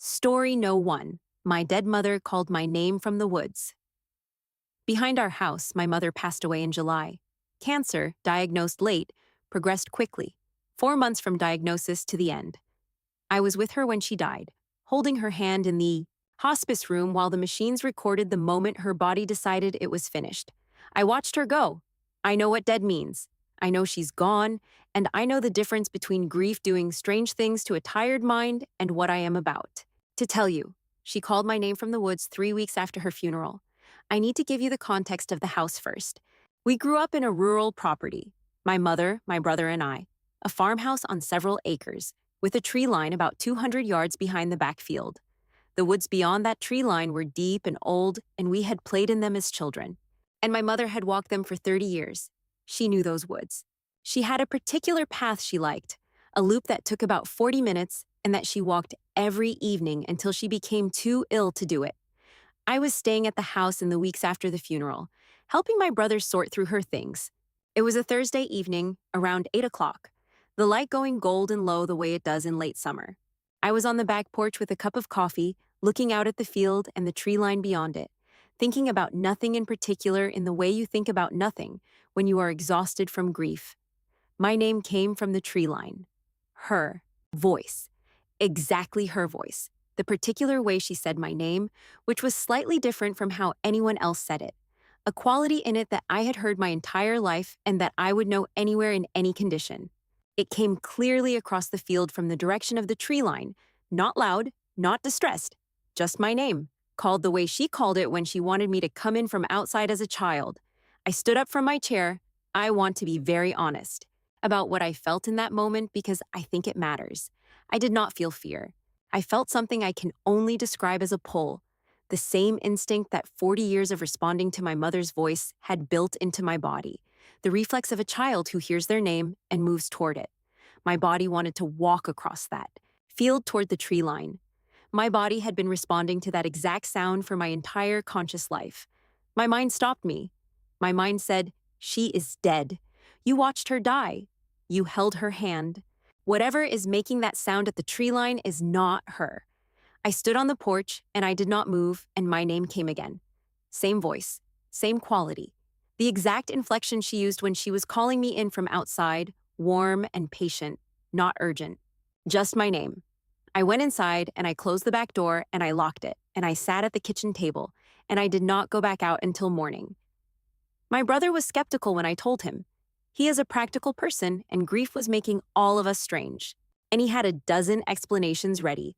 Story No. 1. My dead mother called my name from the woods. Behind our house, my mother passed away in July. Cancer, diagnosed late, progressed quickly, 4 months from diagnosis to the end. I was with her when she died, holding her hand in the hospice room while the machines recorded the moment her body decided it was finished. I watched her go. I know what dead means. I know she's gone, and I know the difference between grief doing strange things to a tired mind and what I am about to tell you. She called my name from the woods 3 weeks after her funeral. I need to give you the context of the house first. We grew up in a rural property. My mother, my brother, and I. A farmhouse on several acres, with a tree line about 200 yards behind the back field. The woods beyond that tree line were deep and old, and we had played in them as children. And my mother had walked them for 30 years. She knew those woods. She had a particular path she liked, a loop that took about 40 minutes and that she walked every evening until she became too ill to do it. I was staying at the house in the weeks after the funeral, helping my brother sort through her things. It was a Thursday evening, around 8 o'clock, the light going gold and low the way it does in late summer. I was on the back porch with a cup of coffee, looking out at the field and the tree line beyond it, thinking about nothing in particular in the way you think about nothing when you are exhausted from grief. My name came from the tree line. Her voice. Exactly her voice. The particular way she said my name, which was slightly different from how anyone else said it. A quality in it that I had heard my entire life and that I would know anywhere in any condition. It came clearly across the field from the direction of the tree line, not loud, not distressed, just my name, called the way she called it when she wanted me to come in from outside as a child. I stood up from my chair. I want to be very honest about what I felt in that moment because I think it matters. I did not feel fear. I felt something I can only describe as a pull, the same instinct that 40 years of responding to my mother's voice had built into my body, the reflex of a child who hears their name and moves toward it. My body wanted to walk across that field toward the tree line. My body had been responding to that exact sound for my entire conscious life. My mind stopped me. My mind said, "She is dead. You watched her die. You held her hand. Whatever is making that sound at the tree line is not her." I stood on the porch, and I did not move, and my name came again. Same voice, same quality. The exact inflection she used when she was calling me in from outside, warm and patient, not urgent. Just my name. I went inside, and I closed the back door, and I locked it, and I sat at the kitchen table, and I did not go back out until morning. My brother was skeptical when I told him. He is a practical person, and grief was making all of us strange. And he had a dozen explanations ready.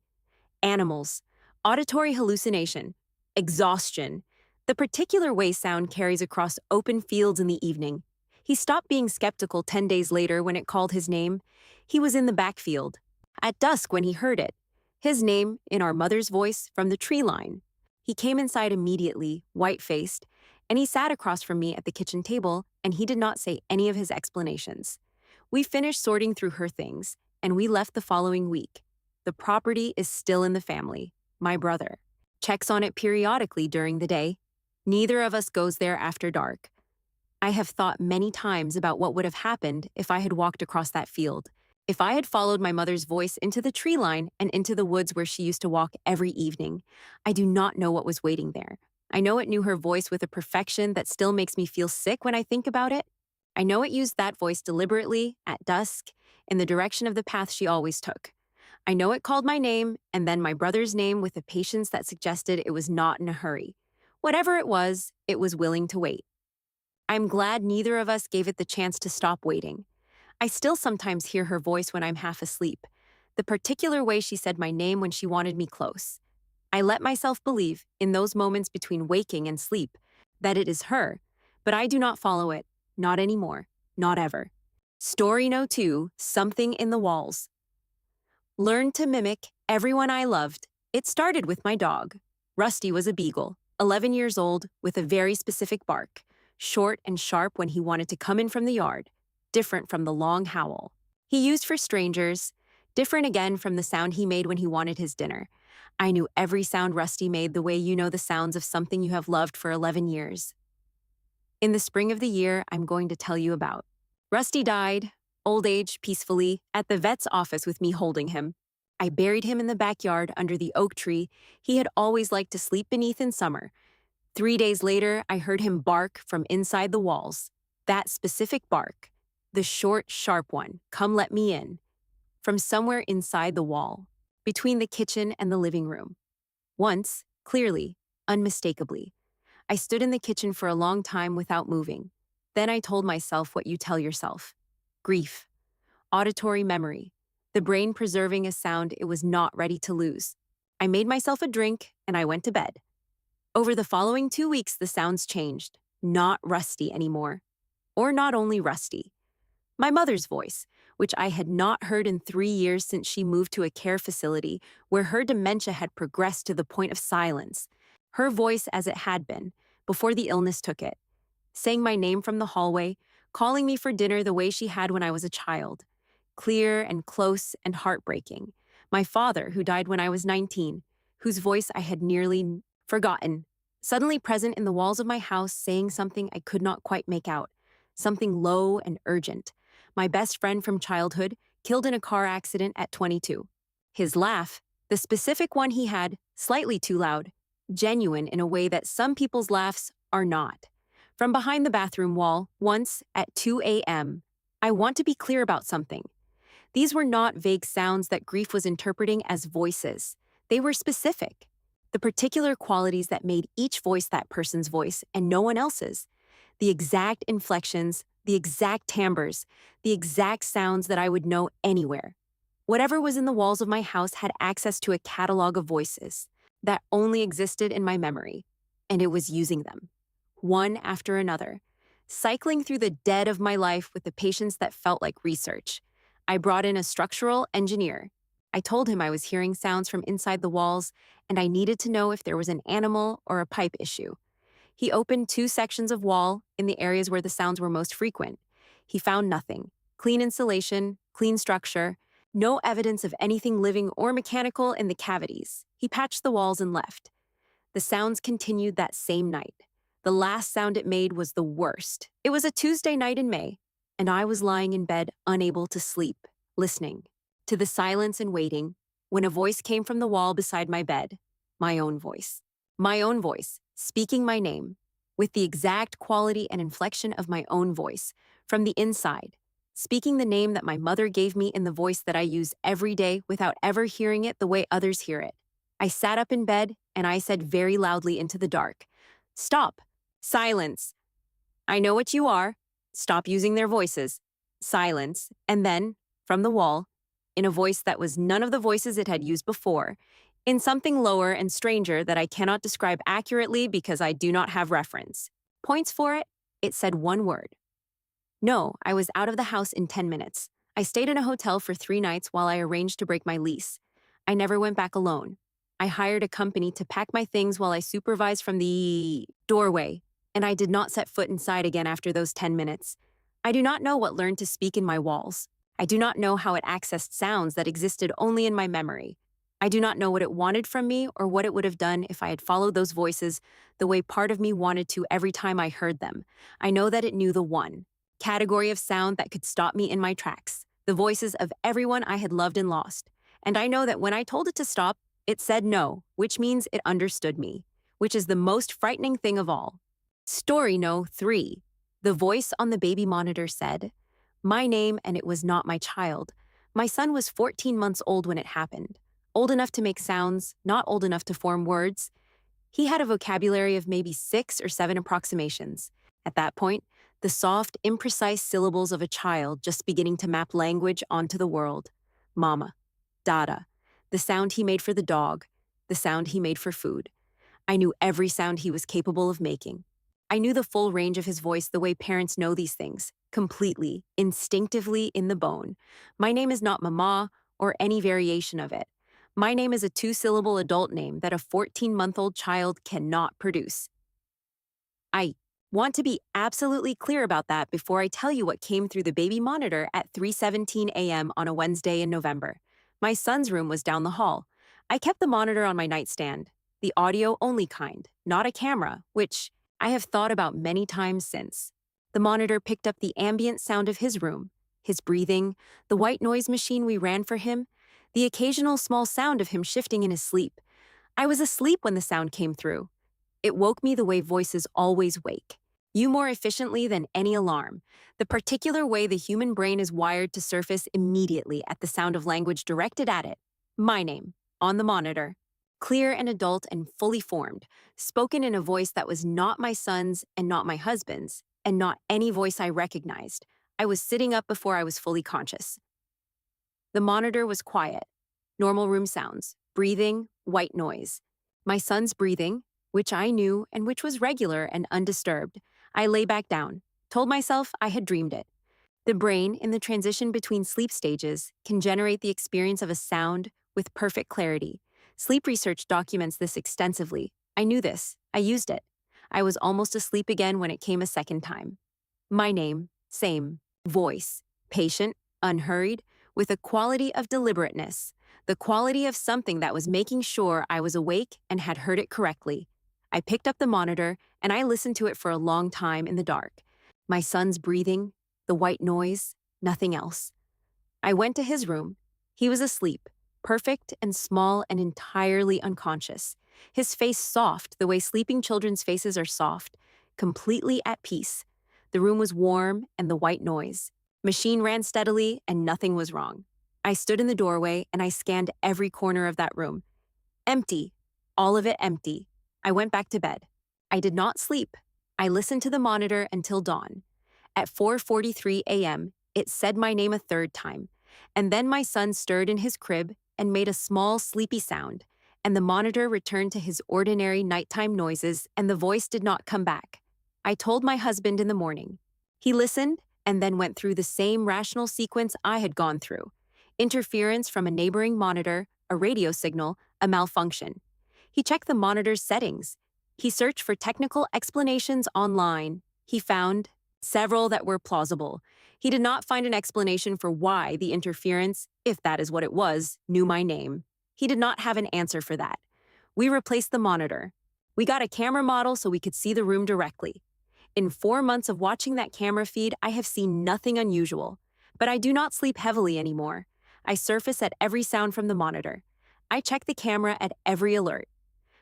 Animals, auditory hallucination, exhaustion, the particular way sound carries across open fields in the evening. He stopped being skeptical 10 days later when it called his name. He was in the backfield, at dusk when he heard it. His name, in our mother's voice, from the tree line. He came inside immediately, white-faced, and he sat across from me at the kitchen table, and he did not say any of his explanations. We finished sorting through her things, and we left the following week. The property is still in the family. My brother checks on it periodically during the day. Neither of us goes there after dark. I have thought many times about what would have happened if I had walked across that field, if I had followed my mother's voice into the tree line and into the woods where she used to walk every evening. I do not know what was waiting there. I know it knew her voice with a perfection that still makes me feel sick when I think about it. I know it used that voice deliberately, at dusk, in the direction of the path she always took. I know it called my name and then my brother's name with a patience that suggested it was not in a hurry. Whatever it was willing to wait. I'm glad neither of us gave it the chance to stop waiting. I still sometimes hear her voice when I'm half asleep, the particular way she said my name when she wanted me close. I let myself believe, in those moments between waking and sleep, that it is her, but I do not follow it, not anymore, not ever. Story No. 2, Something in the Walls. Learned to mimic everyone I loved. It started with my dog. Rusty was a beagle, 11 years old, with a very specific bark, short and sharp when he wanted to come in from the yard, different from the long howl he used for strangers, different again from the sound he made when he wanted his dinner. I knew every sound Rusty made the way you know the sounds of something you have loved for 11 years. In the spring of the year I'm going to tell you about, Rusty died, old age, peacefully, at the vet's office with me holding him. I buried him in the backyard under the oak tree he had always liked to sleep beneath in summer. 3 days later, I heard him bark from inside the walls. That specific bark, the short, sharp one, "Come let me in," from somewhere inside the wall, between the kitchen and the living room. Once, clearly, unmistakably, I stood in the kitchen for a long time without moving. Then I told myself what you tell yourself: grief, auditory memory, the brain preserving a sound it was not ready to lose. I made myself a drink and I went to bed. Over the following 2 weeks, the sounds changed. Not rusty anymore. Or not only rusty. My mother's voice, which I had not heard in 3 years since she moved to a care facility where her dementia had progressed to the point of silence. Her voice as it had been, before the illness took it, saying my name from the hallway, calling me for dinner the way she had when I was a child. Clear and close and heartbreaking. My father, who died when I was 19, whose voice I had nearly forgotten, suddenly present in the walls of my house, saying something I could not quite make out, something low and urgent. My best friend from childhood, killed in a car accident at 22. His laugh, the specific one he had, slightly too loud, genuine in a way that some people's laughs are not. From behind the bathroom wall, once at 2 a.m. I want to be clear about something. These were not vague sounds that grief was interpreting as voices. They were specific. The particular qualities that made each voice that person's voice and no one else's. The exact inflections, the exact timbres, the exact sounds that I would know anywhere. Whatever was in the walls of my house had access to a catalog of voices that only existed in my memory, and it was using them, one after another, cycling through the dead of my life with a patience that felt like research. I brought in a structural engineer. I told him I was hearing sounds from inside the walls, and I needed to know if there was an animal or a pipe issue. He opened 2 sections of wall in the areas where the sounds were most frequent. He found nothing. Clean insulation, clean structure, no evidence of anything living or mechanical in the cavities. He patched the walls and left. The sounds continued that same night. The last sound it made was the worst. It was a Tuesday night in May, and I was lying in bed, unable to sleep, listening to the silence and waiting, when a voice came from the wall beside my bed. My own voice. My own voice, speaking my name, with the exact quality and inflection of my own voice, from the inside, speaking the name that my mother gave me in the voice that I use every day without ever hearing it the way others hear it. I sat up in bed, and I said very loudly into the dark, "Stop! Silence! I know what you are. Stop using their voices." Silence, and then, from the wall, in a voice that was none of the voices it had used before, in something lower and stranger that I cannot describe accurately because I do not have reference points for it, it said one word. No, I was out of the house in 10 minutes. I stayed in a hotel for 3 nights while I arranged to break my lease. I never went back alone. I hired a company to pack my things while I supervised from the doorway, and I did not set foot inside again after those 10 minutes. I do not know what learned to speak in my walls. I do not know how it accessed sounds that existed only in my memory. I do not know what it wanted from me or what it would have done if I had followed those voices the way part of me wanted to every time I heard them. I know that it knew the one category of sound that could stop me in my tracks, the voices of everyone I had loved and lost. And I know that when I told it to stop, it said no, which means it understood me, which is the most frightening thing of all. Story No. 3. The voice on the baby monitor said, my name, and it was not my child. My son was 14 months old when it happened. Old enough to make sounds, not old enough to form words. He had a vocabulary of maybe 6 or 7 approximations. At that point, the soft, imprecise syllables of a child just beginning to map language onto the world. Mama, Dada, the sound he made for the dog, the sound he made for food. I knew every sound he was capable of making. I knew the full range of his voice the way parents know these things, completely, instinctively in the bone. My name is not Mama or any variation of it. My name is a 2-syllable adult name that a 14-month-old child cannot produce. I want to be absolutely clear about that before I tell you what came through the baby monitor at 3:17 a.m. on a Wednesday in November. My son's room was down the hall. I kept the monitor on my nightstand, the audio-only kind, not a camera, which I have thought about many times since. The monitor picked up the ambient sound of his room, his breathing, the white noise machine we ran for him, the occasional small sound of him shifting in his sleep. I was asleep when the sound came through. It woke me the way voices always wake. You more efficiently than any alarm. The particular way the human brain is wired to surface immediately at the sound of language directed at it. My name, on the monitor. Clear and adult and fully formed, spoken in a voice that was not my son's and not my husband's, and not any voice I recognized. I was sitting up before I was fully conscious. The monitor was quiet. Normal room sounds, breathing, white noise. My son's breathing, which I knew and which was regular and undisturbed. I lay back down, told myself I had dreamed it. The brain, in the transition between sleep stages, can generate the experience of a sound with perfect clarity. Sleep research documents this extensively. I knew this. I used it. I was almost asleep again when it came a second time. My name, same. Voice, patient, unhurried, with a quality of deliberateness, the quality of something that was making sure I was awake and had heard it correctly. I picked up the monitor and I listened to it for a long time in the dark. My son's breathing, the white noise, nothing else. I went to his room. He was asleep, perfect and small and entirely unconscious. His face soft, the way sleeping children's faces are soft, completely at peace. The room was warm and the white noise. Machine ran steadily and nothing was wrong. I stood in the doorway and I scanned every corner of that room. Empty. All of it empty. I went back to bed. I did not sleep. I listened to the monitor until dawn. At 4:43 a.m., it said my name a third time, and then my son stirred in his crib and made a small, sleepy sound, and the monitor returned to his ordinary nighttime noises, and the voice did not come back. I told my husband in the morning. He listened and then went through the same rational sequence I had gone through. Interference from a neighboring monitor, a radio signal, a malfunction. He checked the monitor's settings. He searched for technical explanations online. He found several that were plausible. He did not find an explanation for why the interference, if that is what it was, knew my name. He did not have an answer for that. We replaced the monitor. We got a camera model so we could see the room directly. In 4 months of watching that camera feed, I have seen nothing unusual. But I do not sleep heavily anymore. I surface at every sound from the monitor. I check the camera at every alert.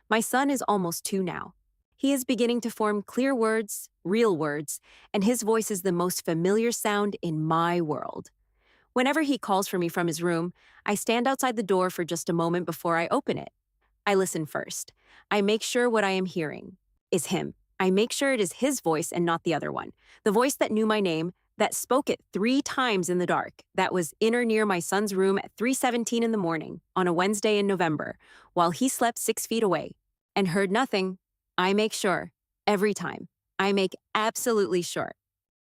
My son is almost 2 now. He is beginning to form clear words, real words, and his voice is the most familiar sound in my world. Whenever he calls for me from his room, I stand outside the door for just a moment before I open it. I listen first. I make sure what I am hearing is him. I make sure it is his voice and not the other one. The voice that knew my name, that spoke it 3 times in the dark, that was in or near my son's room at 3:17 in the morning on a Wednesday in November, while he slept 6 feet away, and heard nothing. I make sure, every time. I make absolutely sure.